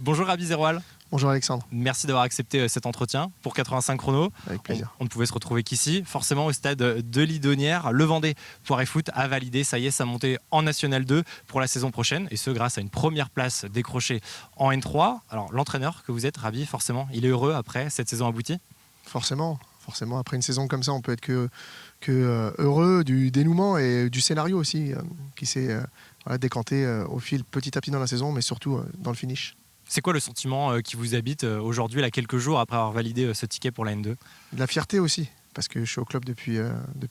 Bonjour Rabi Zeroual. Bonjour Alexandre. Merci d'avoir accepté cet entretien pour 85 chronos. Avec plaisir. On ne pouvait se retrouver qu'ici, forcément au stade de Lidonnière. Le Vendée Poiré Foot a validé, ça y est, sa montée en National 2 pour la saison prochaine, et ce grâce à une première place décrochée en N3. Alors l'entraîneur que vous êtes, Rabi, forcément, il est heureux après cette saison aboutie? Forcément, après une saison comme ça, on peut être que heureux du dénouement et du scénario aussi qui s'est décanté au fil petit à petit dans la saison, mais surtout dans le finish. C'est quoi le sentiment qui vous habite aujourd'hui, là, quelques jours après avoir validé ce ticket pour la N2? De la fierté aussi, parce que je suis au club depuis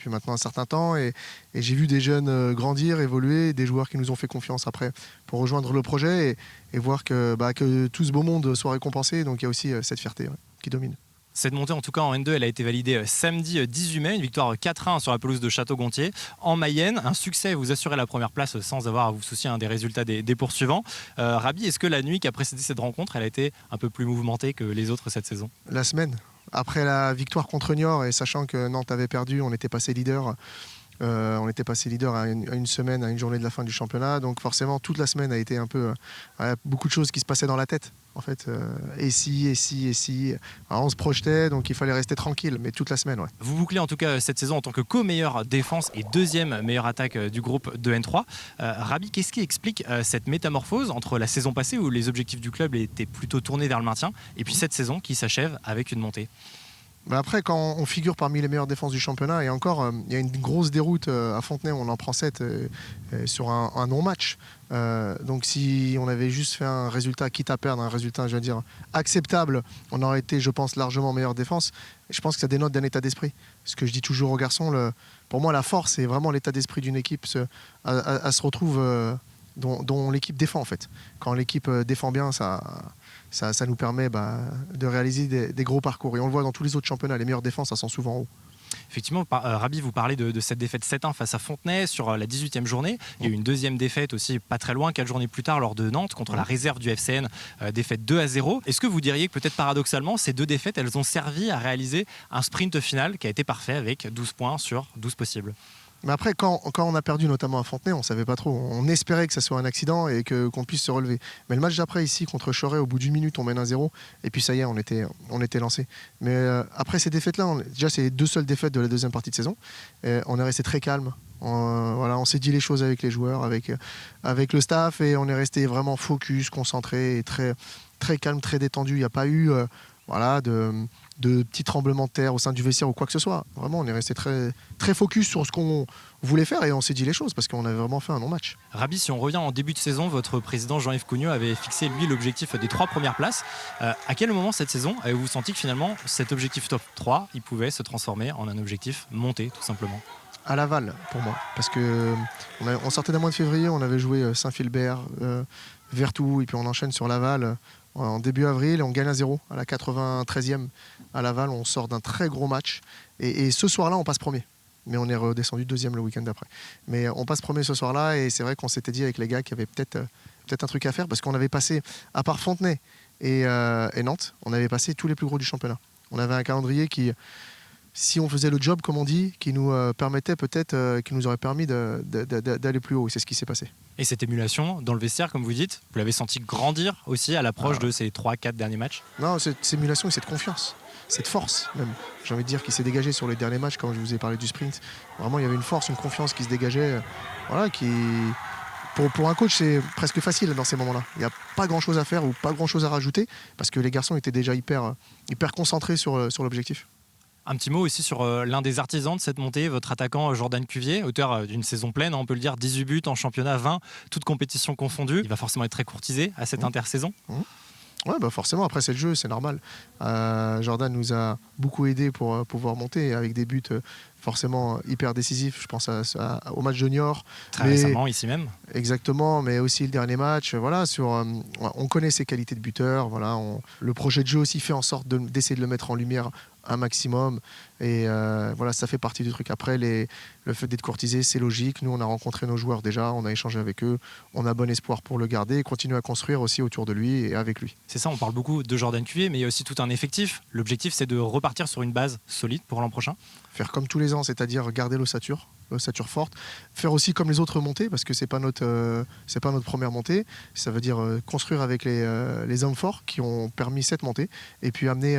maintenant un certain temps et j'ai vu des jeunes grandir, évoluer, des joueurs qui nous ont fait confiance après pour rejoindre le projet et voir que tout ce beau monde soit récompensé. Donc il y a aussi cette fierté qui domine. Cette montée, en tout cas en N2, elle a été validée samedi 18 mai, une victoire 4-1 sur la pelouse de Château-Gontier en Mayenne. Un succès, vous assurez la première place sans avoir à vous soucier des résultats des poursuivants. Rabi, est-ce que la nuit qui a précédé cette rencontre, elle a été un peu plus mouvementée que les autres cette saison? La semaine, après la victoire contre Niort et sachant que Nantes avait perdu, on était passé leader. À une semaine, à une journée de la fin du championnat. Donc forcément, toute la semaine a été un peu beaucoup de choses qui se passaient dans la tête. En fait, et si. Alors, on se projetait, donc il fallait rester tranquille, mais toute la semaine, ouais. Vous bouclez en tout cas cette saison en tant que co-meilleure défense et deuxième meilleure attaque du groupe de N3. Rabi, qu'est-ce qui explique cette métamorphose entre la saison passée où les objectifs du club étaient plutôt tournés vers le maintien et puis cette saison qui s'achève avec une montée? Après, quand on figure parmi les meilleures défenses du championnat, et encore, il y a une grosse déroute à Fontenay, on en prend 7 sur un non-match. Donc si on avait juste fait un résultat, quitte à perdre, un résultat, je veux dire, acceptable, on aurait été, je pense, largement meilleure défense. Et je pense que ça dénote d'un état d'esprit. Ce que je dis toujours aux garçons, pour moi, la force, c'est vraiment l'état d'esprit d'une équipe à se retrouve dont l'équipe défend, en fait. Quand l'équipe défend bien, ça nous permet de réaliser des gros parcours. Et on le voit dans tous les autres championnats, les meilleures défenses, ça sent souvent haut. Effectivement, Rabi, vous parlez de cette défaite 7-1 face à Fontenay sur la 18e journée. Il y a eu une deuxième défaite aussi pas très loin, 4 journées plus tard, lors de Nantes, contre la réserve du FCN, défaite 2-0. Est-ce que vous diriez que peut-être paradoxalement, ces deux défaites, elles ont servi à réaliser un sprint final qui a été parfait avec 12 points sur 12 possibles? Mais après, quand on a perdu notamment à Fontenay, on ne savait pas trop. On espérait que ça soit un accident et qu'on puisse se relever. Mais le match d'après, ici, contre Choret, au bout d'une minute, on mène 1-0. Et puis ça y est, on était lancé. Mais après ces défaites-là, déjà, c'est les deux seules défaites de la deuxième partie de saison. Et on est resté très calme. On s'est dit les choses avec les joueurs, avec le staff. Et on est resté vraiment focus, concentré, et très, très calme, très détendu. Il n'y a pas eu de petits tremblements de terre au sein du vestiaire ou quoi que ce soit. Vraiment, on est resté très, très focus sur ce qu'on voulait faire et on s'est dit les choses parce qu'on avait vraiment fait un non-match. Rabi, si on revient en début de saison, votre président Jean-Yves Cougnot avait fixé, lui, l'objectif des 3 premières places. À quel moment cette saison avez-vous senti que finalement, cet objectif top 3, il pouvait se transformer en un objectif monté, tout simplement? À Laval, pour moi. Parce que on sortait d'un mois de février, on avait joué Saint-Philbert, Vertou, et puis on enchaîne sur Laval en début avril et on gagne 1-0 à la 93e à Laval. On sort d'un très gros match et ce soir-là on passe premier, mais on est redescendu deuxième le week-end d'après. Mais on passe premier ce soir-là et c'est vrai qu'on s'était dit avec les gars qu'il y avait peut-être un truc à faire parce qu'on avait passé, à part Fontenay et Nantes, on avait passé tous les plus gros du championnat. On avait un calendrier qui, si on faisait le job comme on dit, qui nous permettait peut-être, qui nous aurait permis d'aller plus haut, et c'est ce qui s'est passé. Et cette émulation dans le vestiaire, comme vous dites, vous l'avez senti grandir aussi à l'approche de ces 3-4 derniers matchs? Non, cette émulation et cette confiance, cette force même, j'ai envie de dire, qui s'est dégagée sur les derniers matchs quand je vous ai parlé du sprint. Vraiment, il y avait une force, une confiance qui se dégageait, qui... Pour un coach, c'est presque facile dans ces moments-là. Il n'y a pas grand-chose à faire ou pas grand-chose à rajouter parce que les garçons étaient déjà hyper concentrés sur l'objectif. Un petit mot aussi sur l'un des artisans de cette montée, votre attaquant Jordan Cuvier, auteur d'une saison pleine, on peut le dire, 18 buts en championnat, 20, toutes compétitions confondues. Il va forcément être très courtisé à cette intersaison. Ouais, forcément, après c'est le jeu, c'est normal. Jordan nous a beaucoup aidé pour pouvoir monter avec des buts forcément hyper décisifs. Je pense au match de Niort. Très récemment, ici même. Exactement, mais aussi le dernier match. On connaît ses qualités de buteur. Le projet de jeu aussi fait en sorte d'essayer de le mettre en lumière un maximum. Et ça fait partie du truc. Après, le fait d'être courtisé, c'est logique. Nous, on a rencontré nos joueurs déjà, on a échangé avec eux. On a bon espoir pour le garder et continuer à construire aussi autour de lui et avec lui. C'est ça, on parle beaucoup de Jordan Cuvier, mais il y a aussi tout un effectif. L'objectif, c'est de repartir sur une base solide pour l'an prochain. Faire comme tous les ans, c'est-à-dire garder l'ossature. ossature forte. Faire aussi comme les autres montées, parce que c'est pas notre première montée. Ça veut dire construire avec les hommes forts qui ont permis cette montée et puis amener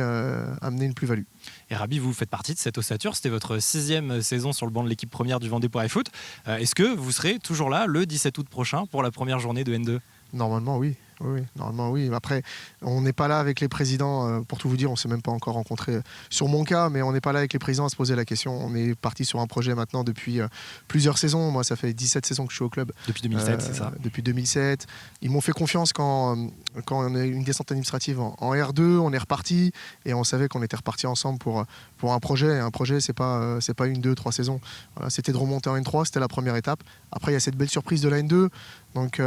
une plus-value. Et Rabi, vous faites partie de cette ossature. C'était votre 6e saison sur le banc de l'équipe première du Vendée Foot. Est-ce que vous serez toujours là le 17 août prochain pour la première journée de N2 ? Normalement, oui. Oui, normalement, oui. Après, on n'est pas là avec les présidents, pour tout vous dire, on ne s'est même pas encore rencontré sur mon cas, mais on n'est pas là avec les présidents à se poser la question. On est parti sur un projet maintenant depuis plusieurs saisons. Moi, ça fait 17 saisons que je suis au club. Depuis 2007, c'est ça ? Depuis 2007. Ils m'ont fait confiance quand on a eu une descente administrative en R2, on est reparti et on savait qu'on était reparti ensemble pour un projet. Un projet, c'est pas 1, 2, 3 saisons. Voilà, c'était de remonter en N3, c'était la première étape. Après, il y a cette belle surprise de la N2. Donc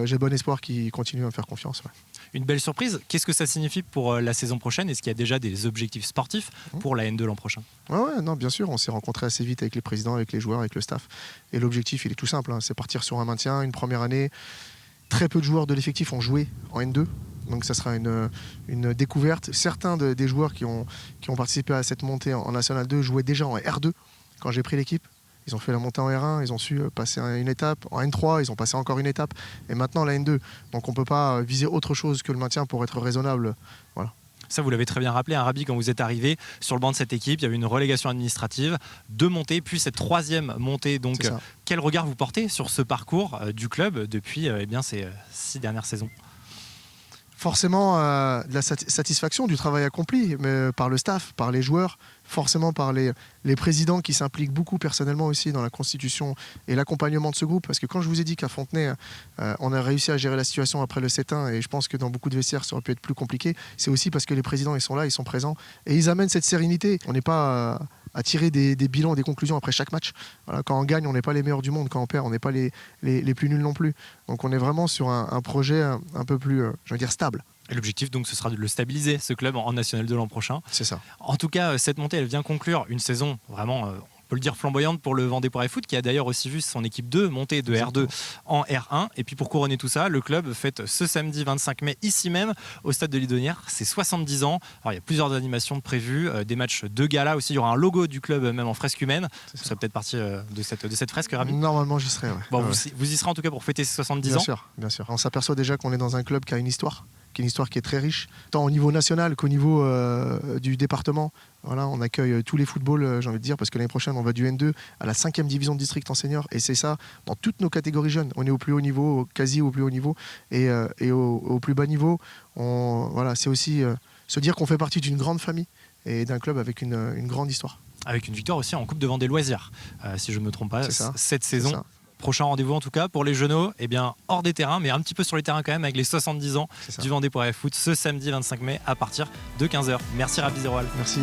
j'ai bon espoir qu'ils continuent à me faire confiance. Ouais. Une belle surprise. Qu'est-ce que ça signifie pour la saison prochaine ? Est-ce qu'il y a déjà des objectifs sportifs pour la N2 l'an prochain ? Ouais, non, bien sûr. On s'est rencontrés assez vite avec les présidents, avec les joueurs, avec le staff. Et l'objectif, il est tout simple. C'est partir sur un maintien, une première année. Très peu de joueurs de l'effectif ont joué en N2. Donc ça sera une découverte. Certains des joueurs qui ont participé à cette montée en National 2 jouaient déjà en R2 quand j'ai pris l'équipe. Ils ont fait la montée en R1, ils ont su passer une étape. En N3, ils ont passé encore une étape. Et maintenant, la N2. Donc on ne peut pas viser autre chose que le maintien pour être raisonnable. Voilà. Ça, vous l'avez très bien rappelé, Rabi, quand vous êtes arrivé sur le banc de cette équipe, il y avait une relégation administrative, 2 montées, puis cette 3e montée. Donc, quel regard vous portez sur ce parcours du club depuis ces 6 dernières saisons ? Forcément, de la satisfaction du travail accompli, mais par le staff, par les joueurs, forcément par les présidents qui s'impliquent beaucoup personnellement aussi dans la constitution et l'accompagnement de ce groupe. Parce que quand je vous ai dit qu'à Fontenay, on a réussi à gérer la situation après le 7-1, et je pense que dans beaucoup de vestiaires, ça aurait pu être plus compliqué, c'est aussi parce que les présidents, ils sont là, ils sont présents, et ils amènent cette sérénité. On n'est pas à tirer des bilans, des conclusions après chaque match. Voilà, quand on gagne, on n'est pas les meilleurs du monde. Quand on perd, on n'est pas les plus nuls non plus. Donc on est vraiment sur un projet un peu plus, stable. Et l'objectif, donc, ce sera de le stabiliser, ce club, en National 2 l'an prochain. C'est ça. En tout cas, cette montée, elle vient conclure une saison vraiment, on peut le dire, flamboyante pour le Vendée Foot, qui a d'ailleurs aussi vu son équipe 2 monter de R2 en R1. Et puis pour couronner tout ça, le club fête ce samedi 25 mai, ici même, au stade de Lidonnière, ses 70 ans. Alors il y a plusieurs animations prévues, des matchs de gala aussi. Il y aura un logo du club, même en fresque humaine. Vous serez peut-être partie de cette fresque, Rabi ? Normalement, j'y serai. Ouais. Bon, vous y serez en tout cas pour fêter ses 70 ans. Bien sûr. On s'aperçoit déjà qu'on est dans un club qui a une histoire qui est très riche, tant au niveau national qu'au niveau du département. Voilà, on accueille tous les footballs, j'ai envie de dire, parce que l'année prochaine, on va du N2 à la 5e division de district en senior, et c'est ça dans toutes nos catégories jeunes. On est au plus haut niveau, quasi au plus haut niveau, et au plus bas niveau. C'est aussi se dire qu'on fait partie d'une grande famille et d'un club avec une grande histoire. Avec une victoire aussi en Coupe de Vendée Loisirs, si je ne me trompe pas, cette saison. Prochain rendez-vous en tout cas pour les jeunes, hors des terrains, mais un petit peu sur les terrains quand même, avec les 70 ans du Vendée Foot ce samedi 25 mai à partir de 15h. Merci Rabi Zeroual. Merci.